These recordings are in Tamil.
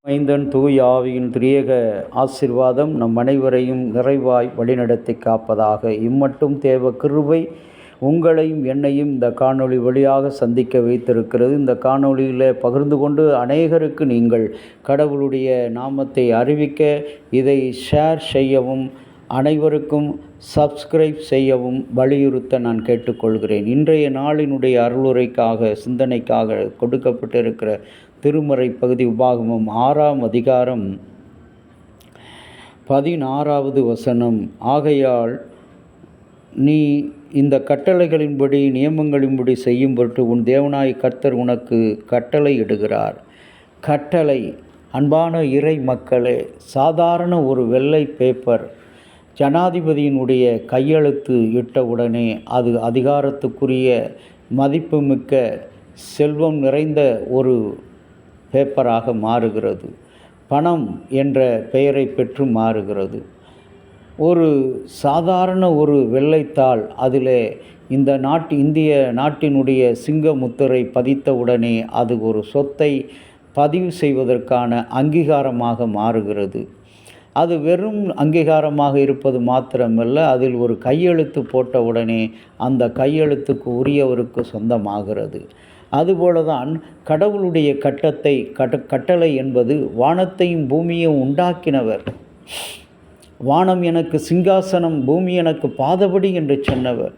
மைந்தன் தூய ஆவியின் திரியேக ஆசீர்வாதம் நம் அனைவரையும் நிறைவாய் வழிநடத்தி காப்பதாக. இம்மட்டும் தேவ கிருபை உங்களையும் என்னையும் இந்த காணொளி வழியாக சந்திக்க வைத்திருக்கிறது. இந்த காணொளியில் பகிர்ந்து கொண்டு அநேகருக்கு நீங்கள் கடவுளுடைய நாமத்தை அறிவிக்க இதை ஷேர் செய்யவும் அனைவருக்கும் சப்ஸ்கிரைப் செய்யவும் வலியுறுத்த நான் கேட்டுக்கொள்கிறேன். இன்றைய நாளினுடைய அருளுரைக்காக சிந்தனைக்காக கொடுக்கப்பட்டிருக்கிற திருமறை பகுதி உபாகமம் 6ஆம் அதிகாரம் 16வது வசனம். ஆகையால் நீ இந்த கட்டளைகளின்படி நியமங்களின்படி செய்யும் பொருட்டு உன் தேவனாய் கர்த்தர் உனக்கு கட்டளை இடுகிறார். கட்டளை, அன்பான இறை மக்களே, சாதாரண ஒரு வெள்ளை பேப்பர் ஜனாதிபதியினுடைய கையெழுத்து இட்டவுடனே அது அதிகாரத்துக்குரிய மதிப்புமிக்க செல்வம் நிறைந்த ஒரு பேப்பராக மாறுகிறது. பணம் என்ற பெயரை பெற்று மாறுகிறது. ஒரு சாதாரண ஒரு வெள்ளைத்தாள் அதில் இந்த இந்திய நாட்டினுடைய சிங்க முத்திரை பதித்தவுடனே அது ஒரு சொத்தை பதிவு செய்வதற்கான அங்கீகாரமாக மாறுகிறது. அது வெறும் அங்கீகாரமாக இருப்பது மாத்திரமல்ல, அதில் ஒரு கையெழுத்து போட்டவுடனே அந்த கையெழுத்துக்கு உரியவருக்கு சொந்தமாகிறது. அதுபோலதான் கடவுளுடைய கட்டளை என்பது வானத்தையும் பூமியையும் உண்டாக்கினவர், வானம் எனக்கு சிங்காசனம் பூமி எனக்கு பாதபடி என்று சொன்னவர்,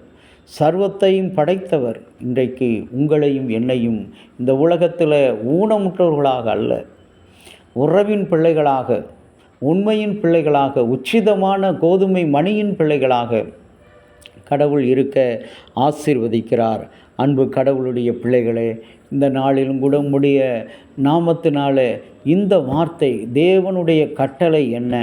சர்வத்தையும் படைத்தவர் இன்றைக்கு உங்களையும் என்னையும் இந்த உலகத்தில் ஊனமுற்றவர்களாக அல்ல, உறவின் பிள்ளைகளாக, உண்மையின் பிள்ளைகளாக, உச்சிதமான கோதுமை மணியின் பிள்ளைகளாக கடவுள் இருக்க ஆசீர்வதிக்கிறார். அன்பு கடவுளுடைய பிள்ளைகளே, இந்த நாளிலும் கூட உம்முடைய நாமத்தினால இந்த வார்த்தை, தேவனுடைய கட்டளை என்ன,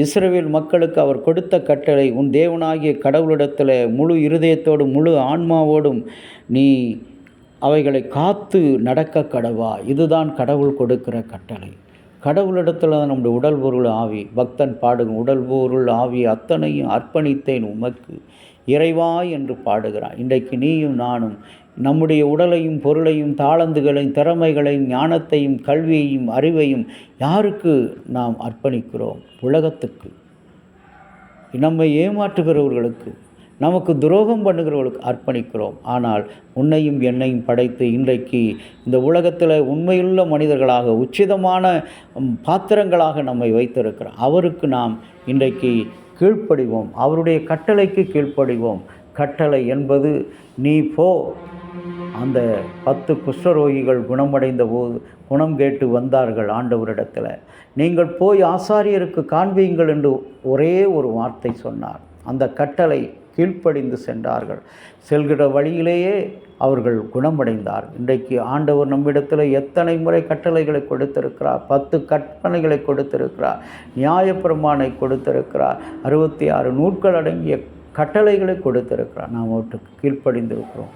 இஸ்ரவேல் மக்களுக்கு அவர் கொடுத்த கட்டளை, உன் தேவனாகிய கடவுளிடத்தில் முழு இருதயத்தோடும் முழு ஆன்மாவோடும் நீ அவைகளை காத்து நடக்க கடவா. இதுதான் கடவுள் கொடுக்கிற கட்டளை. கடவுளிடத்தில் நம்முடைய உடல் பொருள் ஆவி, பக்தன் பாடுகும் உடல் பொருள் ஆவி அத்தனையும் அர்ப்பணித்தேன் உமக்கு இறைவா என்று பாடுகிறான். இன்றைக்கு நீயும் நானும் நம்முடைய உடலையும் பொருளையும் தாளந்துகளையும் திறமைகளையும் ஞானத்தையும் கல்வியையும் அறிவையும் யாருக்கு நாம் அர்ப்பணிக்கிறோம்? உலகத்துக்கு, நம்மை ஏமாற்றுகிறவர்களுக்கு, நமக்கு துரோகம் பண்ணுகிறவர்களுக்கு அர்ப்பணிக்கிறோம். ஆனால் உன்னையும் என்னையும் படைத்து இன்றைக்கு இந்த உலகத்தில் உண்மையுள்ள மனிதர்களாக, உச்சிதமான பாத்திரங்களாக நம்மை வைத்திருக்கிறோம். அவருக்கு நாம் இன்றைக்கு கீழ்ப்படிவோம், அவருடைய கட்டளைக்கு கீழ்ப்படிவோம். கட்டளை என்பது நீ போ. அந்த 10 குஷ்டரோகிகள் குணமடைந்த போது குணம் கேட்டு வந்தார்கள் ஆண்டவரிடத்தில். நீங்கள் போய் ஆசாரியருக்கு காண்பியுங்கள் என்று ஒரே ஒரு வார்த்தை சொன்னார். அந்த கட்டளை கீழ்ப்படிந்து சென்றார்கள். செல்கிற வழியிலேயே அவர்கள் குணமடைந்தார். இன்றைக்கு ஆண்டவர் நம்மிடத்தில் எத்தனை முறை கட்டளைகளை கொடுத்திருக்கிறார். 10 கற்பனைகளை கொடுத்திருக்கிறார், நியாயப்பிரமாணை கொடுத்திருக்கிறார், 66 நூல்கள் அடங்கிய கட்டளைகளை கொடுத்திருக்கிறார். நாம் அவற்றுக்கு கீழ்ப்படிந்திருக்கிறோம்.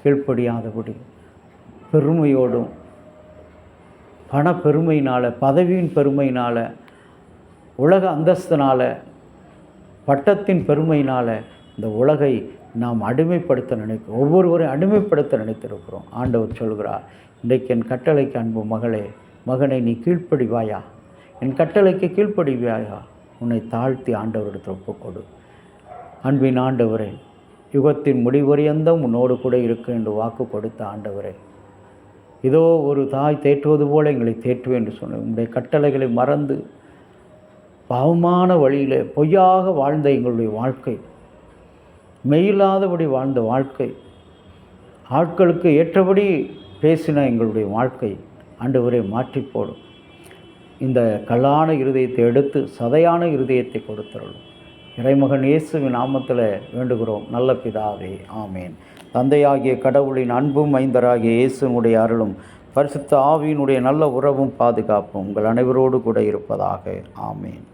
கீழ்ப்படியாதபடி பெருமையோடும் பண பெருமையினால், பதவியின் பெருமையினால், உலக அந்தஸ்தினால், பட்டத்தின் பெருமையினால் இந்த உலகை நாம் அடிமைப்படுத்த நினைக்கிறோம். ஒவ்வொருவரையும் அடிமைப்படுத்த நினைத்திருக்கிறோம். ஆண்டவர் சொல்கிறார், இன்றைக்கு என் கட்டளைக்கு அன்பு மகளே, மகனை நீ கீழ்ப்படிவாயா, என் கட்டளைக்கு கீழ்ப்படிவாயா, உன்னை தாழ்த்தி ஆண்டவரிடத்தில் ஒப்புக்கொடு. அன்பின் ஆண்டவரே, யுகத்தின் முடிவரியந்தம் உன்னோடு கூட இருக்கு என்று வாக்கு கொடுத்த ஆண்டவரே, இதோ ஒரு தாய் தேற்றுவது போல எங்களை தேற்றுவேன் என்று சொன்ன உங்களுடைய கட்டளைகளை மறந்து பாவமான வழியில் பொய்யாக வாழ்ந்த எங்களுடைய வாழ்க்கை, மெயிலாதபடி வாழ்ந்த வாழ்க்கை, ஆட்களுக்கு ஏற்றபடி பேசின எங்களுடைய வாழ்க்கை ஆண்டவரே மாற்றி போடும். இந்த கல்லான இருதயத்தை எடுத்து சதையான இருதயத்தை கொடுத்துள்ளோம். இறைமகன் இயேசுவின் நாமத்தில் வேண்டுகிறோம் நல்ல பிதாவே, ஆமேன். தந்தையாகிய கடவுளின் அன்பும் மைந்தராகிய இயேசுனுடைய அருளும் பரிசுத்த ஆவியினுடைய நல்ல உறவும் பாதுகாப்பும் உங்கள் அனைவரோடு கூட இருப்பதாக. ஆமேன்.